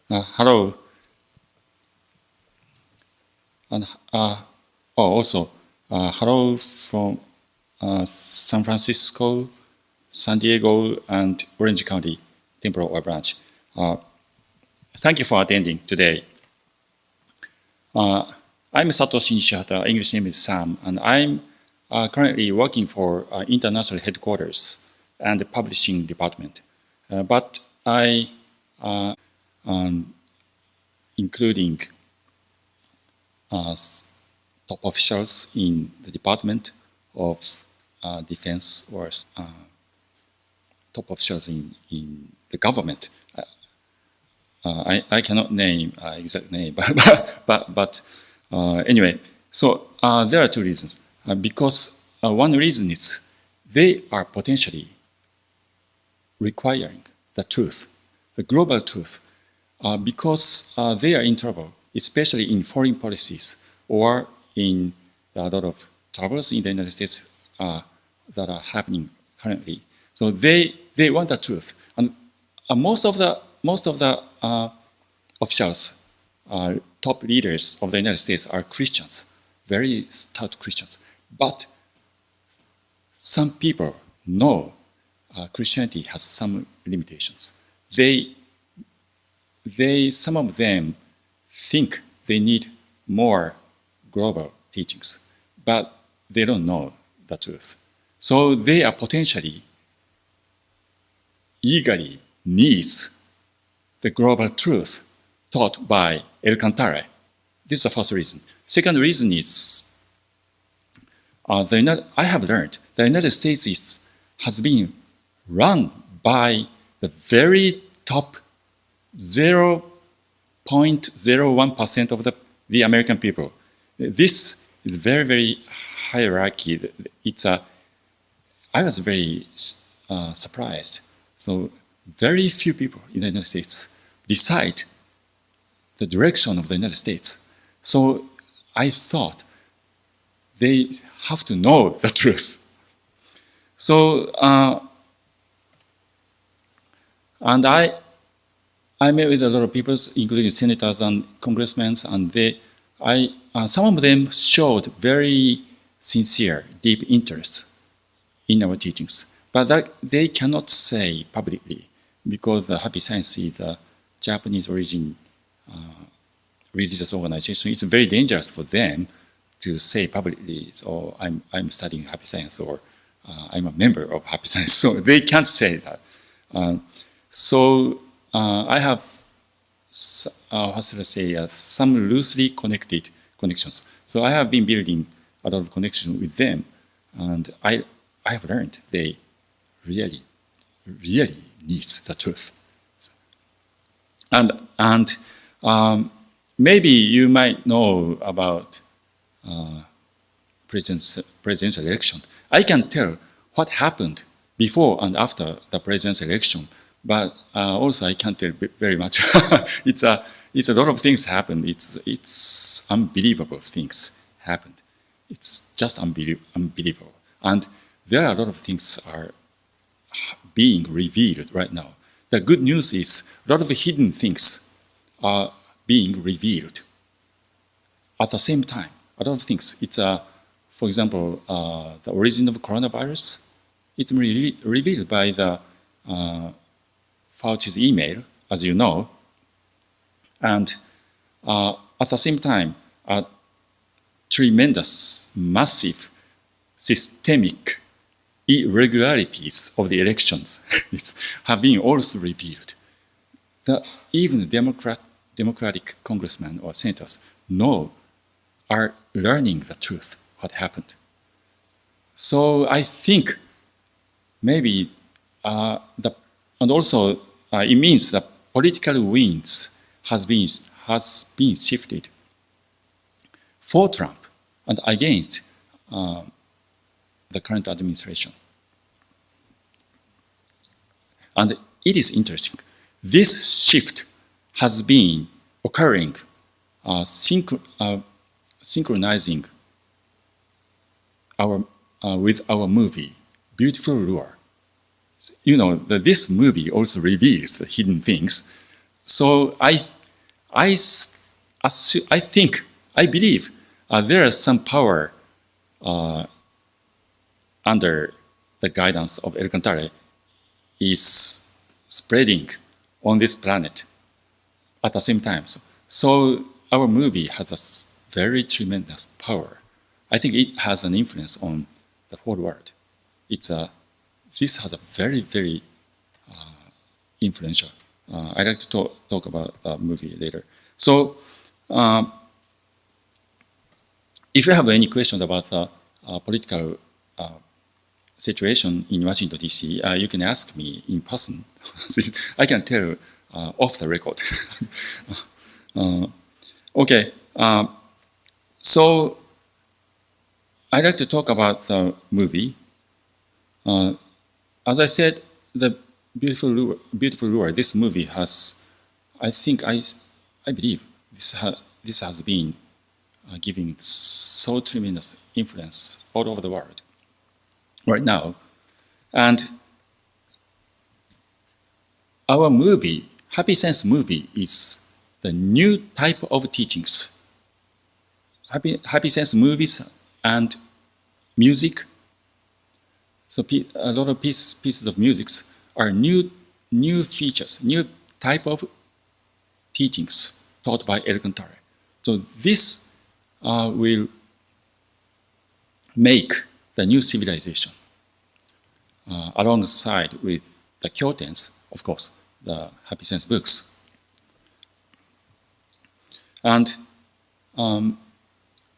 Hello. And also, hello from San Francisco, San Diego, and Orange County, Temple or branch. Thank you for attending today. I'm Satoshi Nishihata, English name is Sam, and I'm currently working for international headquarters and the publishing department. But I, including top officials in the Department of Defense or top officials in the government. I cannot name exact name, but anyway. So there are two reasons. Because one reason is they are potentially requiring the truth, the global truth, because they are in trouble, especially in foreign policies or in a lot of troubles in the United States that are happening currently. So they want the truth, and most of the officials, top leaders of the United States are Christians, very stout Christians. But some people know Christianity has some limitations. Some of them think they need more global teachings, but they don't know the truth. So they are potentially eagerly needs the global truth taught by El Cantare. This is the first reason. Second reason is I have learned the United States has been run by the very top 0.01% of the American people. This is very, very hierarchy. I was very surprised. So very few people in the United States decide the direction of the United States. So I thought they have to know the truth. So and I met with a lot of people, including senators and congressmen, and some of them showed very sincere, deep interest in our teachings. But that they cannot say publicly because the Happy Science is a Japanese origin religious organization. It's very dangerous for them to say publicly, "So I'm studying Happy Science," or "I'm a member of Happy Science." So they can't say that. So I have, how should I say, some loosely connected connections. So I have been building a lot of connection with them, and I have learned they really, really needs the truth. And maybe you might know about presidential election. I can tell what happened before and after the presidential election, but also I can't tell very much. It's a lot of things happened. It's unbelievable things happened. It's just unbelievable. And there are a lot of things are being revealed right now. The good news is a lot of hidden things are being revealed at the same time. A lot of things. It's for example, the origin of coronavirus. It's revealed by the Fauci's email, as you know, and at the same time, tremendous, massive, systemic irregularities of the elections have been also revealed. Even the Democratic congressmen or senators are learning the truth, what happened. So I think maybe and also it means that political winds has been shifted for Trump and against the current administration. And it is interesting. This shift has been occurring, synchronizing with our movie, Beautiful Lure. this movie also reveals the hidden things. So I, I think, I believe there is some power under the guidance of El Cantare is spreading on this planet at the same time. So our movie has a very tremendous power. I think it has an influence on the whole world. This has a very, very influential. I'd like to talk about the movie later. So if you have any questions about the political situation in Washington, D.C., you can ask me in person. I can tell off the record. Okay. So I'd like to talk about the movie. As I said, the beautiful lure. This movie has, I believe this has been giving so tremendous influence all over the world right now. And our movie, Happy Sense movie, is the new type of teachings. Happy Sense movies and music. So a lot of pieces of music are new features, new type of teachings taught by El Cantare. So this will make the new civilization alongside with the Kyoten's, of course, the Happy Sense books. And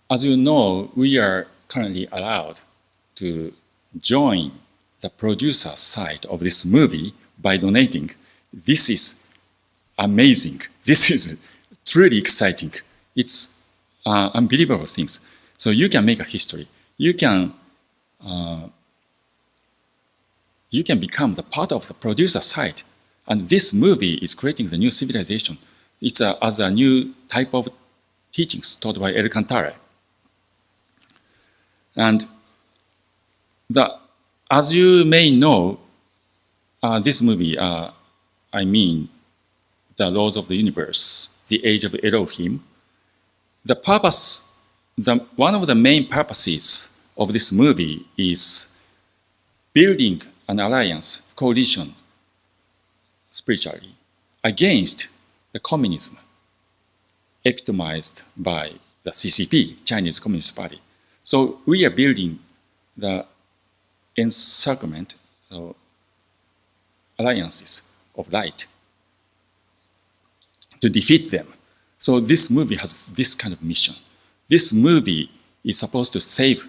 as you know, we are currently allowed to join the producer side of this movie by donating. This is amazing. This is truly exciting. It's unbelievable things. So you can make a history. You can become the part of the producer side. And this movie is creating the new civilization. It's as a new type of teachings taught by El Cantare. And as you may know, this movie, I mean, the laws of the universe, the age of Elohim, the purpose, one of the main purposes of this movie is building an alliance, coalition, spiritually, against the communism, epitomized by the CCP, Chinese Communist Party. So we are building the encirclement, so alliances of light to defeat them. So this movie has this kind of mission. This movie is supposed to save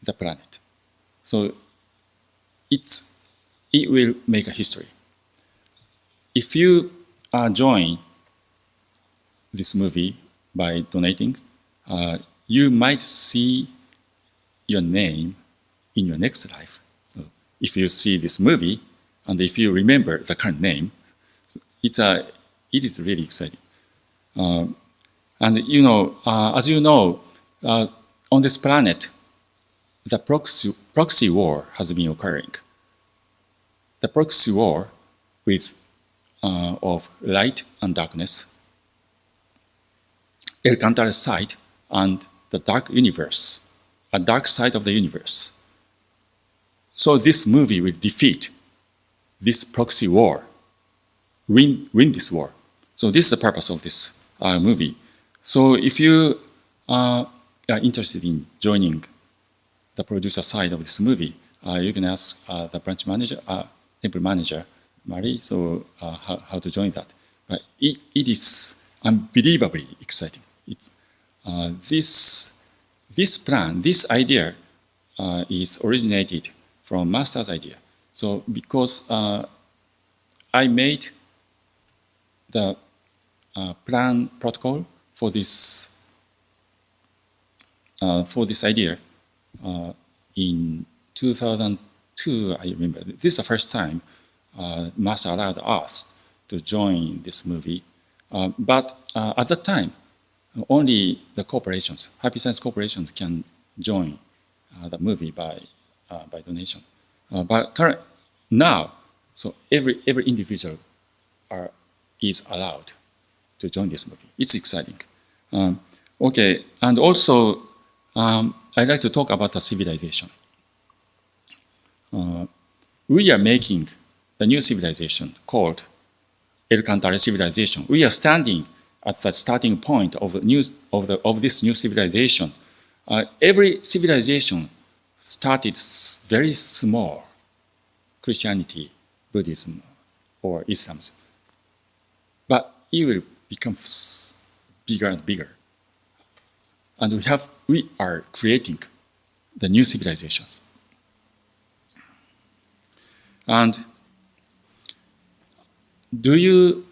the planet. So it will make a history. If you join this movie by donating, you might see your name in your next life. So if you see this movie, and if you remember the current name, it is really exciting. And as you know, on this planet, the proxy war has been occurring. The proxy war of light and darkness, El Cantare's side, and the dark universe, a dark side of the universe. So this movie will defeat this proxy war, win this war. So this is the purpose of this movie. So if you are interested in joining the producer side of this movie, you can ask the branch manager, temple manager, Marie, so how to join that. It is unbelievably exciting. This plan, this idea is originated from Master's idea. So because I made the plan protocol for this idea in 2002, I remember. This is the first time Master allowed us to join this movie. But at that time, only the corporations, Happy Science corporations, can join the movie by donation. But now, so every individual is allowed to join this movie. It's exciting. Okay, and also I'd like to talk about the civilization. We are making the new civilization called Alcantara civilization. We are standing at the starting point of this new civilization. Every civilization started very small, Christianity, Buddhism, or Islam. But it will become bigger and bigger. And we are creating the new civilizations. And do you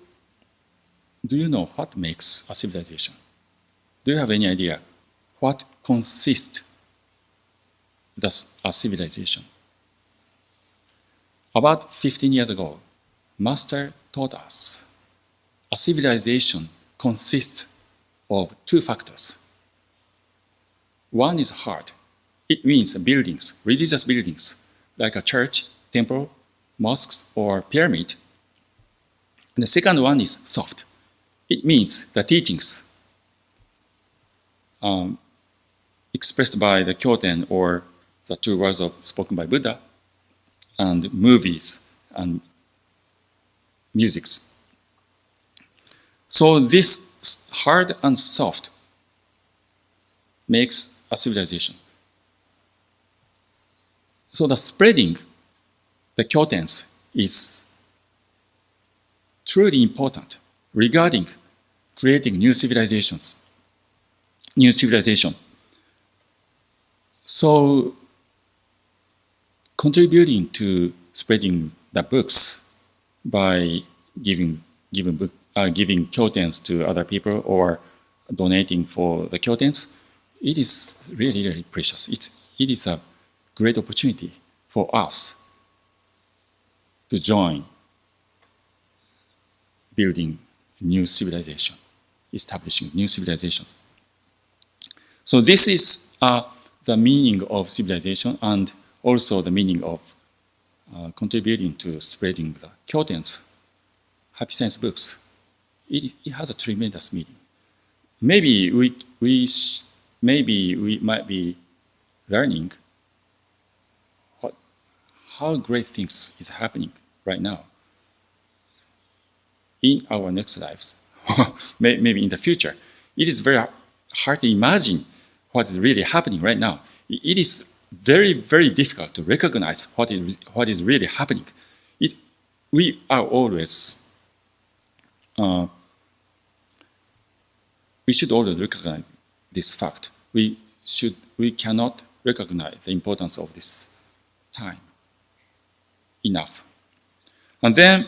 know what makes a civilization? Do you have any idea what consists a civilization? About 15 years ago, Master taught us a civilization consists of two factors. One is heart. It means buildings, religious buildings, like a church, temple, mosques, or pyramid. And the second one is soft. It means the teachings expressed by the Kyoten or the two words spoken by Buddha, and movies and musics. So this hard and soft makes a civilization. So the spreading the Kyotens is truly important regarding creating new civilizations. New civilization. So contributing to spreading the books by giving Kyotens to other people or donating for the Kyotens, it is really, really precious. It is a great opportunity for us to join building new civilization, establishing new civilizations. So this is the meaning of civilization and also the meaning of contributing to spreading the Kyotens, Happy Science books. It has a tremendous meaning. Maybe we might be learning how great things is happening right now in our next lives, maybe in the future. It is very hard to imagine what is really happening right now. It is very, very difficult to recognize what is really happening. We are always, we should always recognize this fact. We cannot recognize the importance of this time enough. And then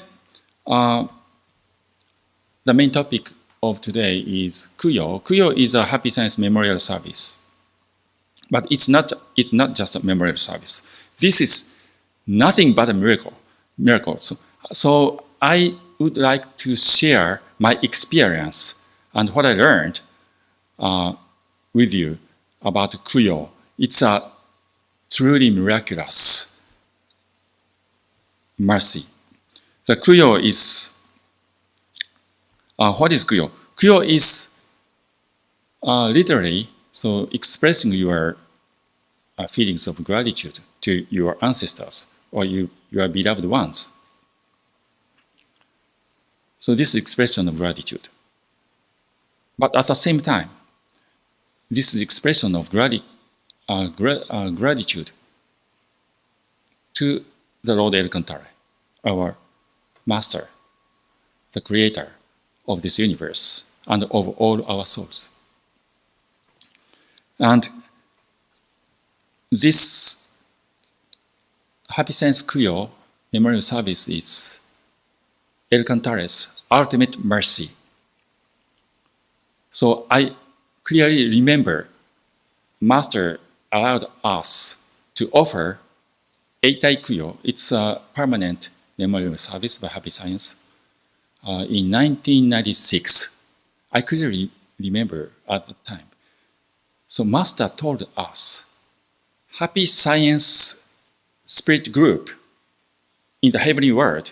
the main topic of today is Kuyo. Kuyo is a Happy Science memorial service. But it's not just a memorial service. This is nothing but a miracle. So I would like to share my experience and what I learned with you about Kuyo. It's a truly miraculous mercy. The Kuyo is, what is Kuyo? Kuyo is literally so expressing your feelings of gratitude to your ancestors or your beloved ones. So this is expression of gratitude. But at the same time, this is expression of gratitude to the Lord Alcantara, our Master, the Creator of this universe and of all our souls. And this Happy Science Kuyo memorial service is Alcantara's ultimate mercy. So I clearly remember Master allowed us to offer Eitai Kuyo. It's a permanent memorial service by Happy Science in 1996. I clearly remember at the time. So Master told us, Happy Science Spirit Group in the heavenly world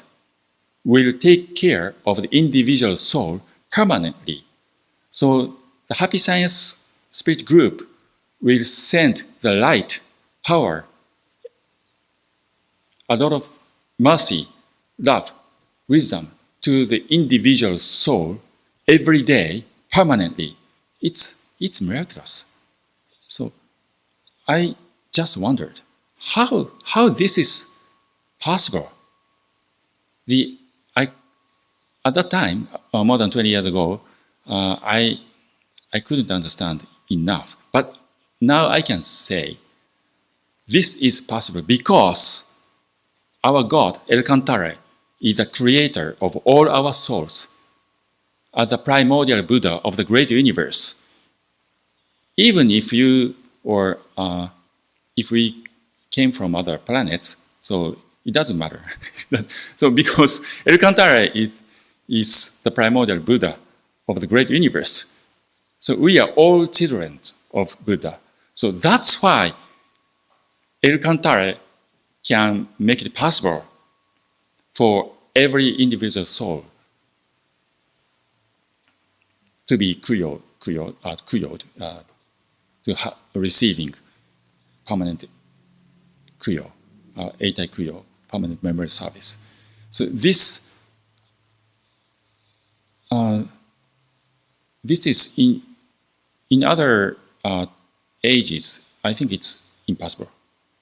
will take care of the individual soul permanently. So the happy science spirit group will send the light, power, a lot of mercy, love, wisdom to the individual soul every day, permanently. It's miraculous. So I just wondered how this is possible. At that time, more than 20 years ago, I couldn't understand enough. But now I can say this is possible because our God, El Cantare, is the creator of all our souls, as the primordial Buddha of the great universe. Even if you or if we came from other planets, so it doesn't matter. So because El Cantare is the primordial Buddha of the great universe, so we are all children of Buddha. So that's why El Cantare can make it possible for every individual soul to be Kuyo, to receiving permanent Kuyo, Eitai Kuyo, permanent memory service. So this is in other ages, I think it's impossible.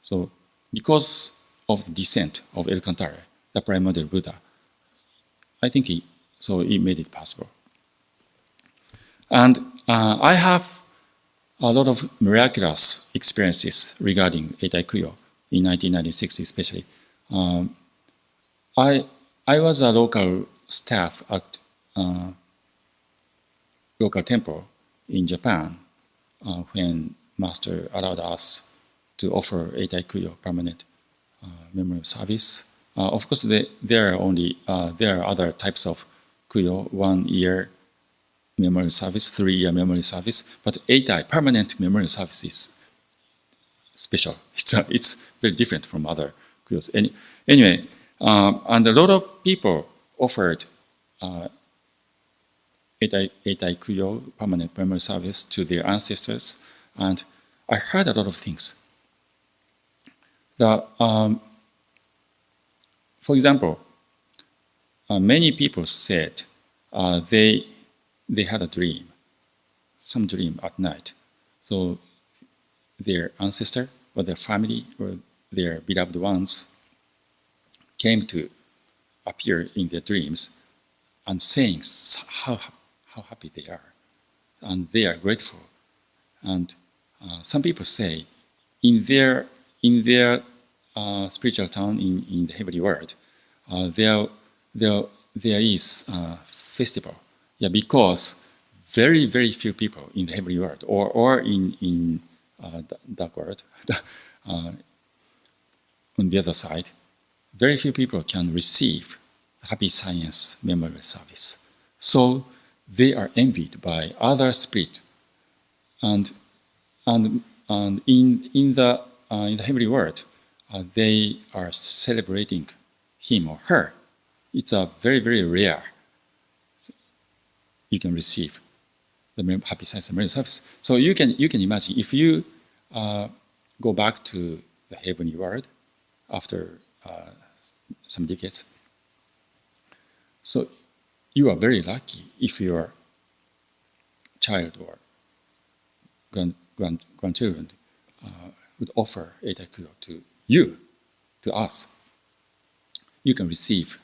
So because of the descent of El Cantare, the primordial Buddha, I think it made it possible. And I have a lot of miraculous experiences regarding Eitai Kuyo in 1996 especially. I was a local staff at local temple in Japan when Master allowed us to offer Eitai Kuyo permanent memory service. Of course, there are other types of Kuyo, 1 year memory service, 3 year memory service, but Eitai permanent memory service is special. It's very different from other Kuyos. Anyway, and a lot of people offered Eitai Kuyo permanent memory service to their ancestors, and I heard a lot of things. For example, many people said they had a dream, some dream at night. So their ancestor or their family or their beloved ones came to appear in their dreams and saying how happy they are, and they are grateful. And some people say in their spiritual town in the heavenly world, there is a festival. Yeah, because very, very few people in the heavenly world or in the dark world, on the other side, very few people can receive happy science memory service. So they are envied by other spirits, and in the heavenly world, they are celebrating him or her. It's a very, very rare. You can receive the happy science memory service. So you can imagine if you go back to the heavenly world after some decades. So you are very lucky if your child or grandchildren would offer Eitai Kuyo to you, to us. You can receive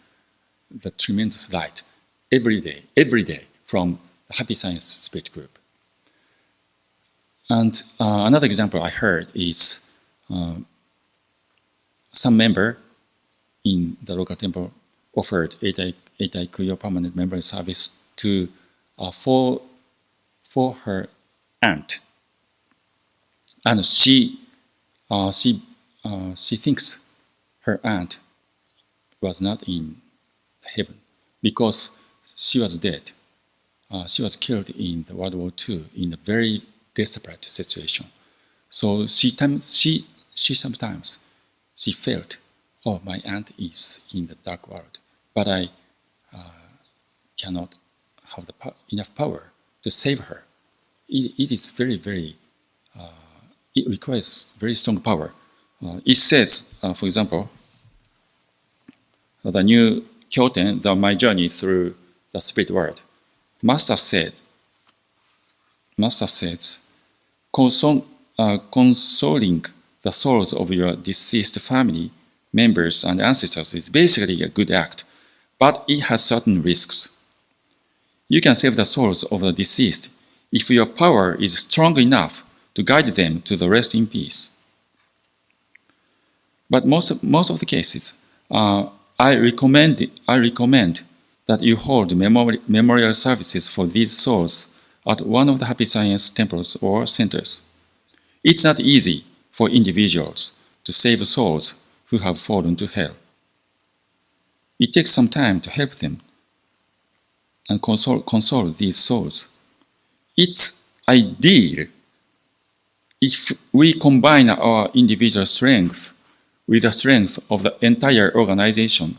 the tremendous light every day from the Happy Science Spirit Group. And another example I heard is some member in the local temple offered Eitai Kuyo permanent memory service to for her aunt, and she thinks her aunt was not in heaven because she was dead. She was killed in the World War II in a very desperate situation. So she sometimes felt oh, my aunt is in the dark world, but I cannot have enough power to save her. It is very, very, it requires very strong power. It says, for example, the new Kyoten, my journey through the spirit world. Master says, consoling the souls of your deceased family members and ancestors is basically a good act, but it has certain risks. You can save the souls of the deceased if your power is strong enough to guide them to the rest in peace. But most of the cases, I recommend that you hold memorial services for these souls at one of the Happy Science temples or centers. It's not easy for individuals to save souls who have fallen to hell. It takes some time to help them and console these souls. It's ideal if we combine our individual strength with the strength of the entire organization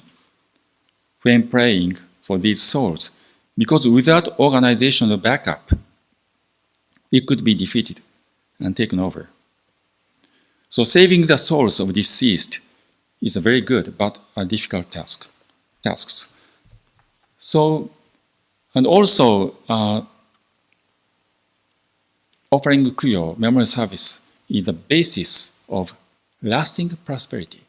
when praying for these souls, because without organizational backup, it could be defeated and taken over. So saving the souls of deceased is a very good but a difficult tasks. So, and also offering Kuyo memorial service is the basis of lasting prosperity.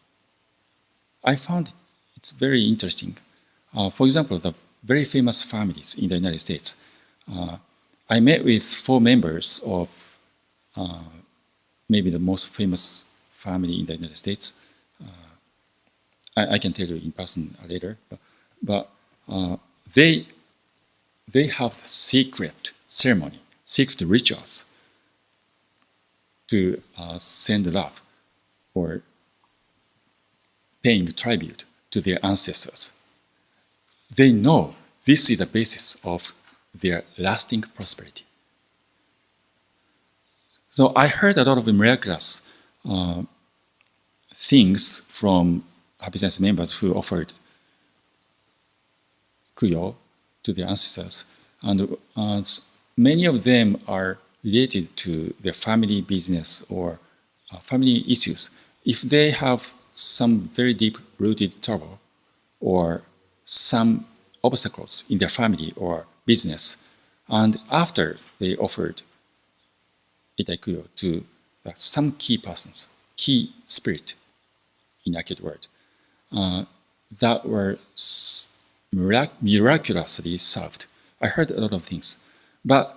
I found it's very interesting. For example, the very famous families in the United States. I met with 4 members of maybe the most famous family in the United States. I can tell you in person later, but they have the secret ceremony, secret rituals to send love or paying tribute to their ancestors. They know this is the basis of their lasting prosperity. So I heard a lot of miraculous things from Happy Science members who offered Kuyo to their ancestors, and many of them are related to their family business or family issues. If they have some very deep-rooted trouble or some obstacles in their family or business, and after they offered Eitai Kuyo to some key persons, key spirit in accurate word, that were miraculously solved. I heard a lot of things, but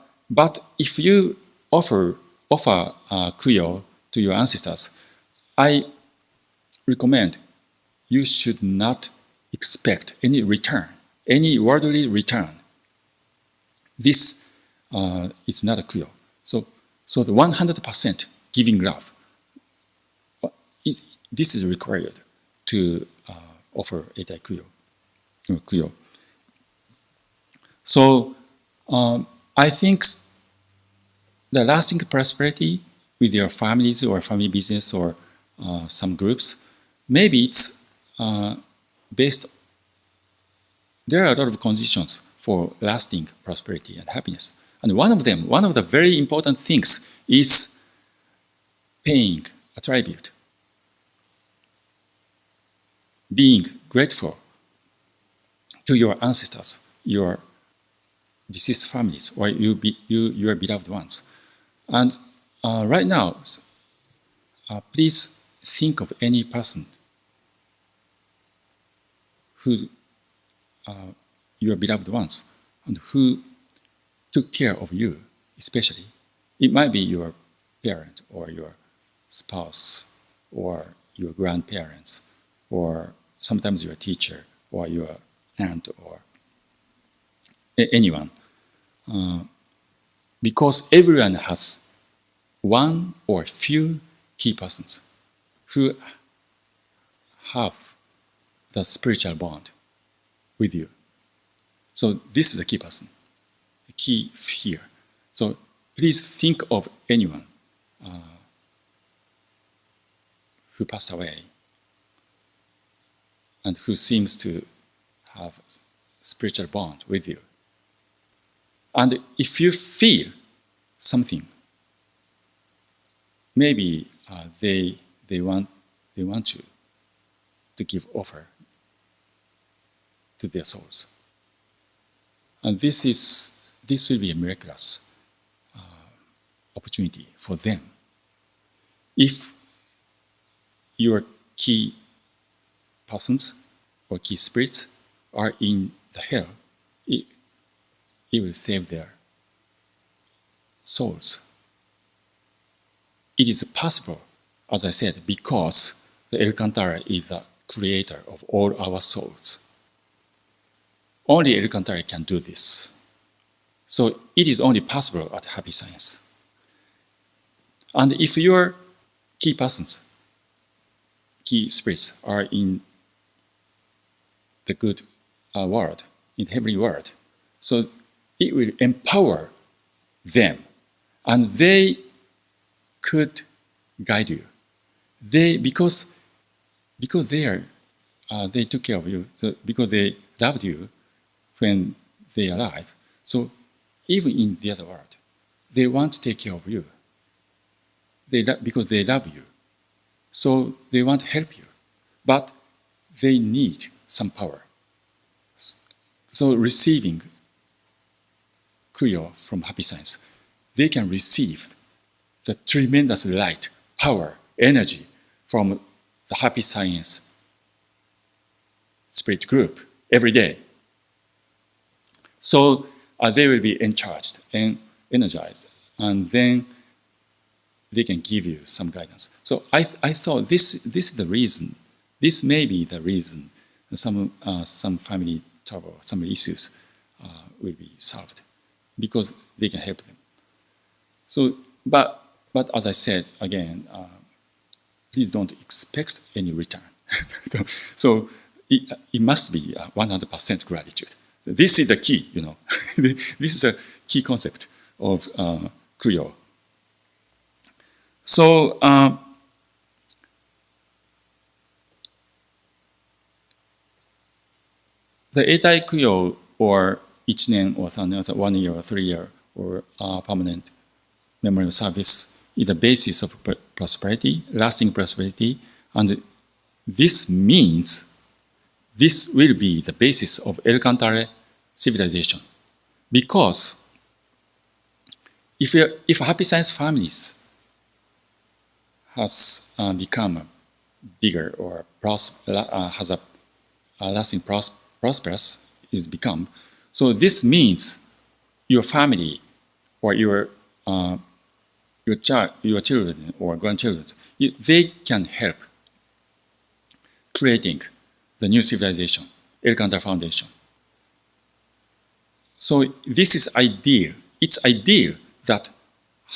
if you offer Kuyo to your ancestors, I recommend you should not expect any return, any worldly return. This is not a Kuyo. So the 100% giving love, this is required to offer Eitai Kuyo. So I think the lasting prosperity with your families or family business or some groups, maybe it's based. There are a lot of conditions for lasting prosperity and happiness. And one of the very important things is paying a tribute, being grateful to your ancestors, your deceased families, or your beloved ones. And right now, please think of any person who your beloved ones and who took care of you, especially. It might be your parent or your spouse or your grandparents or sometimes your teacher or your aunt or anyone. Because everyone has one or few key persons who have the spiritual bond with you. So this is a key person, a key here. So please think of anyone who passed away and who seems to have a spiritual bond with you. And if you feel something, maybe they want you to give offer to their souls. And this will be a miraculous opportunity for them. If your key persons or key spirits are in the hell, it will save their souls. It is possible, as I said, because the El Cantare is the creator of all our souls. Only El Cantare can do this. So it is only possible at Happy Science. And if your key persons, key spirits are in the good world, in the heavenly world, so it will empower them, and they could guide you. Because they took care of you, so because they loved you when they are alive. So even in the other world, they want to take care of you. Because they love you. So they want to help you. But they need some power. So receiving Kuyo from Happy Science, they can receive the tremendous light, power, energy from the Happy Science spirit group every day. So they will be encharged and energized, and then they can give you some guidance. So I thought this is the reason. This may be the reason some family trouble, some issues will be solved, because they can help them. So, but as I said again, please don't expect any return. So it must be 100% gratitude. So this is the key, This is a key concept of Kuyo. So the Eitai Kuyo, or Ichinen or 1 year or 3 year or permanent memorial service, is the basis of prosperity, lasting prosperity, and this means this will be the basis of El Cantare civilization. Because if Happy Science families has become bigger or has a lasting prosperous is become, so this means your family or your children or grandchildren, they can help creating the new civilization, El Cantare Foundation. So this is ideal. It's ideal that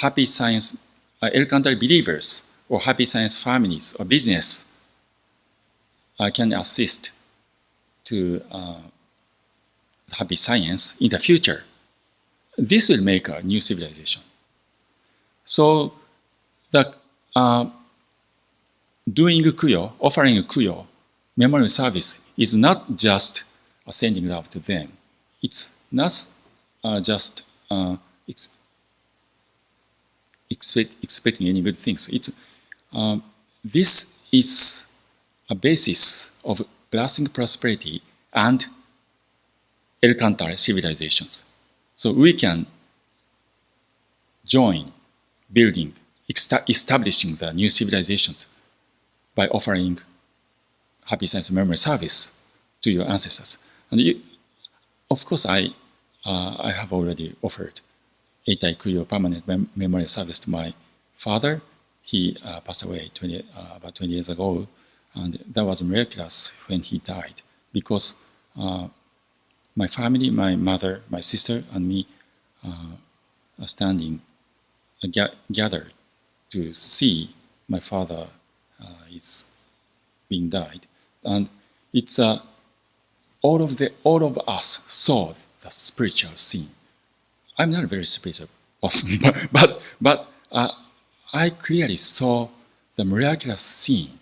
Happy Science, El Cantare believers or Happy Science families or business can assist to Happy Science in the future. This will make a new civilization. So the doing Kuyo, offering Kuyo memorial service is not just sending love to them. It's not just expecting any good things. This is a basis of lasting prosperity and El Cantare civilizations. So we can join building, establishing the new civilizations by offering Happy Science Memory Service to your ancestors. And of course, I have already offered Eitai Kuyo permanent memorial service to my father. He passed away about 20 years ago, and that was miraculous when he died, because my family, my mother, my sister, and me are standing gathered to see my father is being died, and it's all of us saw the spiritual scene. I'm not a very spiritual person, but I clearly saw the miraculous scene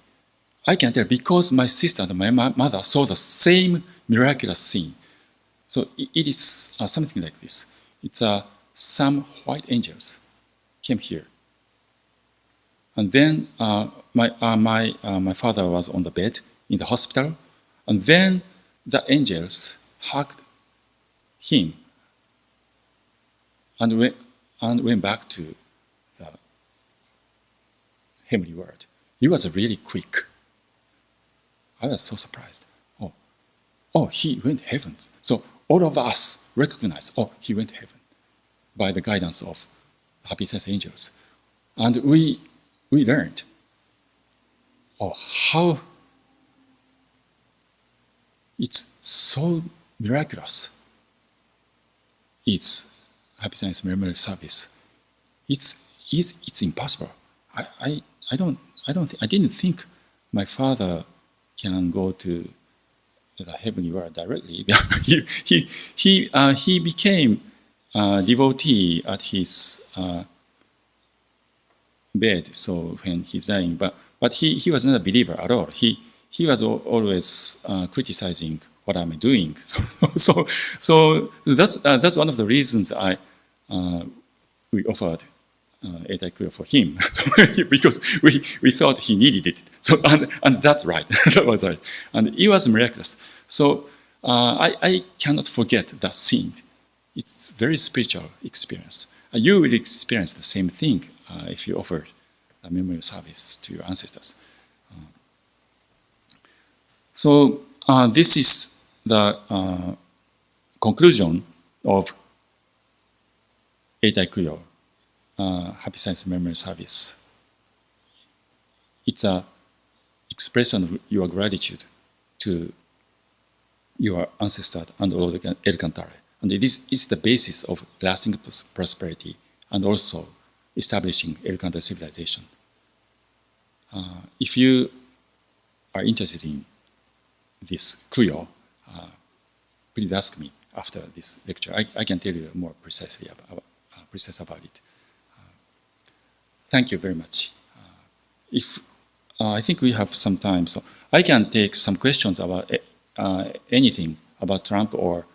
I can tell because my sister and my mother saw the same miraculous scene. So it is something like this. It's some white angels came here, and then my father was on the bed in the hospital, and then the angels hugged him and went back to the heavenly world. It was really quick. I was so surprised. Oh, he went heaven. So all of us recognize, oh, he went heaven by the guidance of happy sense angels. And we learned, oh, how it's so miraculous. It's happy science memory service. It's impossible. I didn't think my father can go to the heavenly world directly. he became a devotee at his bed. So when he's dying, but he was not a believer at all. He was always criticizing what I'm doing. So that's one of the reasons we offered Eitai Kuyo for him because we thought he needed it. So and that's right, that was right, and it was miraculous. So I cannot forget that scene. It's a very spiritual experience. You will experience the same thing if you offer a memorial service to your ancestors. So this is the conclusion of Eitai Kuyo, Happy Science Memory Service. It's an expression of your gratitude to your ancestor and Lord Elcantara. And this is the basis of lasting prosperity and also establishing Elcantara civilization. If you are interested in this Kuyo, please ask me after this lecture. I can tell you more precisely about it. Thank you very much. If I think we have some time, so I can take some questions about anything about Trump or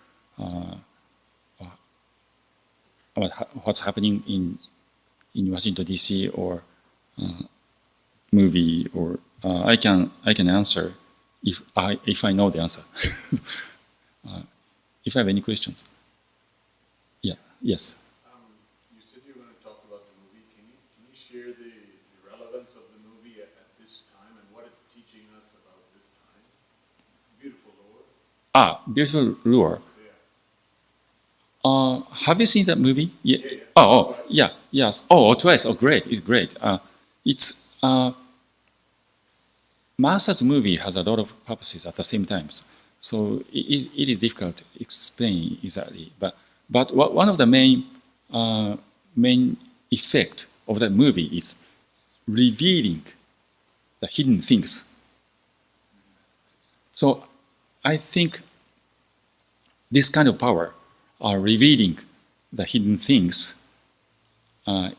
about what's happening in Washington D.C. or movie, or I can answer if I know the answer. If I have any questions. Yeah. Yes. You said you were going to talk about the movie. Can you share the relevance of the movie at this time and what it's teaching us about this time? Beautiful lore. Beautiful lure. Yeah. Have you seen that movie? Yeah. Yeah. Oh, yeah. Yes. Oh, twice. Oh, great. It's great. It's Master's movie has a lot of purposes at the same times, so it is difficult to explain exactly. But one of the main effect of that movie is revealing the hidden things. So I think this kind of power, revealing the hidden things,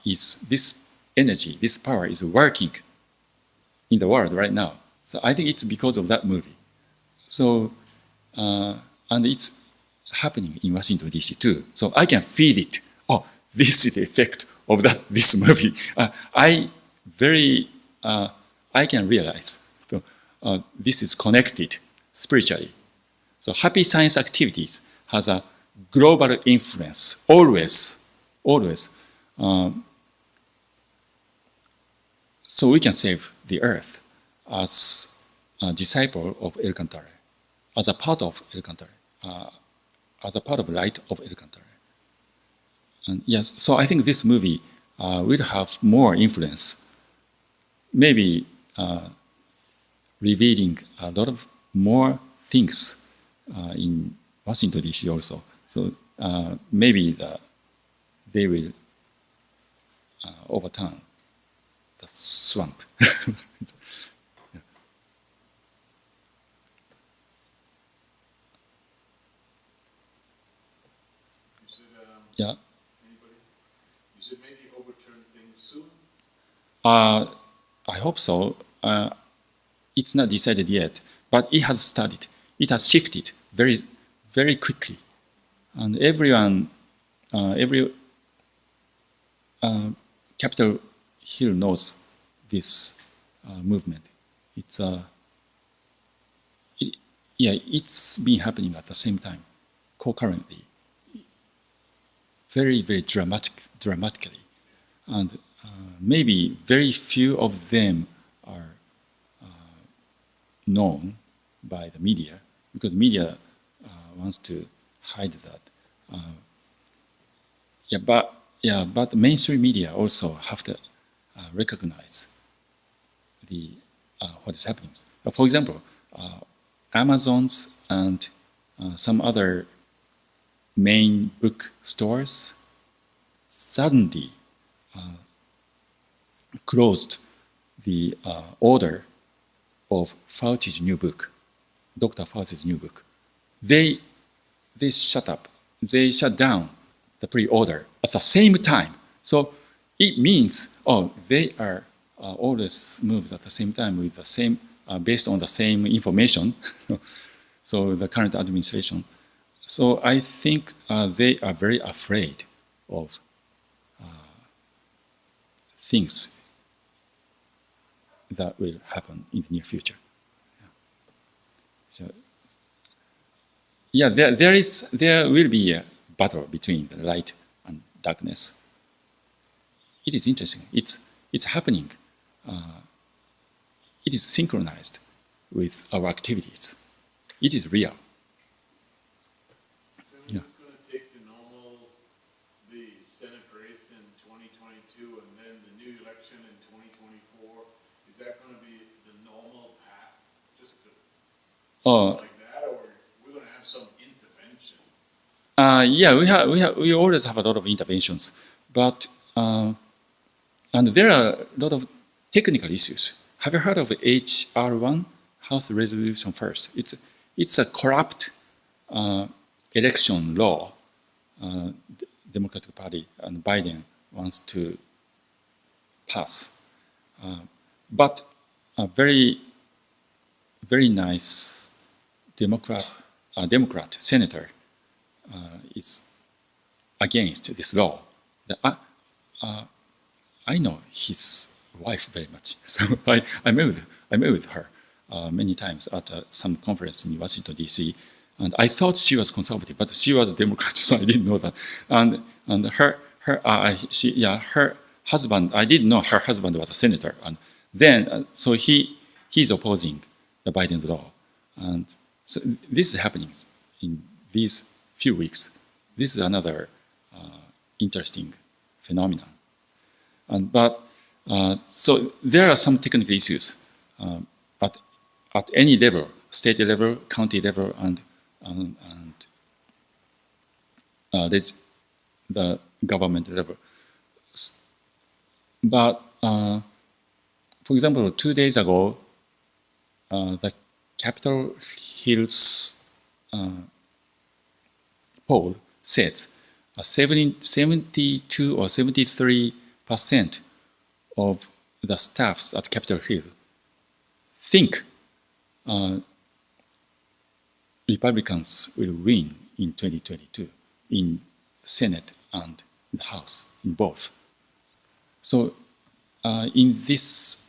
is this energy, this power is working in the world right now. So I think it's because of that movie. So and it's happening in Washington D.C. too. So I can feel it. Oh, this is the effect of this movie. I can realize this is connected spiritually. So happy science activities has a global influence always. So we can save the earth as a disciple of Elcantara, as a part of Elcantara, as a part of light of Elcantara. And yes, so I think this movie will have more influence, maybe revealing a lot of more things in Washington D.C. also. So maybe they will overturn the swamp. Yeah. Anybody? You said maybe overturn things soon? I hope so. it's not decided yet, but it has started. It has shifted very, very quickly, and every Capitol Hill knows this movement. It's it, yeah, it's been happening at the same time, concurrently, very, very dramatically, and maybe very few of them are known by the media because media wants to hide that. But mainstream media also have to recognize the what is happening. For example, Amazon's and some other main book stores suddenly closed the order of Fauci's new book, Dr. Fauci's new book. They shut up. They shut down the pre-order at the same time. So it means, they are always moved at the same time with the same, based on the same information. So the current administration. So I think they are very afraid of things that will happen in the near future. So there will be a battle between the light and darkness. It is interesting. It's happening. It is synchronized with our activities. It is real. So we're just going to take the Senate race in 2022 and then the new election in 2024. Is that going to be the normal path, just like that, or we're going to have some intervention? We always have a lot of interventions, but and there are a lot of technical issues. Have you heard of HR1, House Resolution First? It's a corrupt election law. Democratic Party and Biden wants to pass, but a very, very nice Democrat senator is against this law. I know his wife very much, so I met with her many times at some conference in Washington D.C. And I thought she was conservative, but she was a Democrat, so I didn't know that. And her husband, I didn't know her husband was a senator, and then so he's opposing the Biden's law, and so this is happening in these few weeks. This is another interesting phenomenon. But so there are some technical issues at any level, state level, county level, and the government level. But for example, 2 days ago, the Capitol Hill's poll says 72 or 73% of the staffs at Capitol Hill think Republicans will win in 2022 in the Senate and the House, in both. So in this,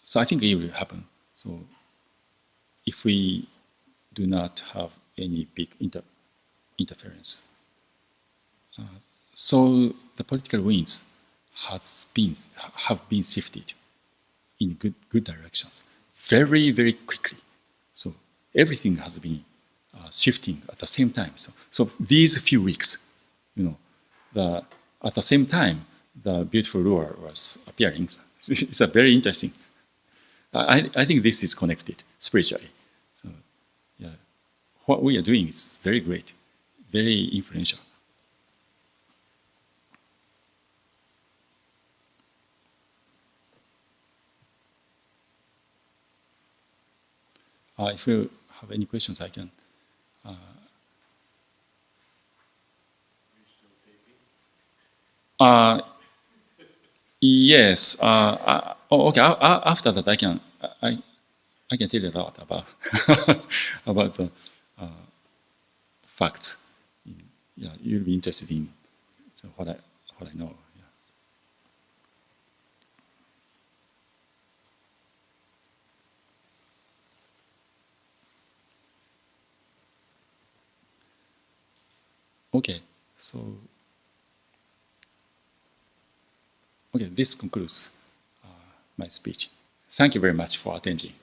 so I think it will happen. So if we do not have any big interference. So the political winds have been shifted in good directions very, very quickly. So everything has been shifting at the same time. So these few weeks, at the same time, the beautiful lure was appearing. It's a very interesting. I think this is connected spiritually. So yeah, what we are doing is very great, very influential. If you have any questions, I can. Yes. Okay. After that, I can tell you a lot about about the facts. Yeah, you'll be interested in so what I know. Yeah. Okay. So okay, this concludes my speech. Thank you very much for attending.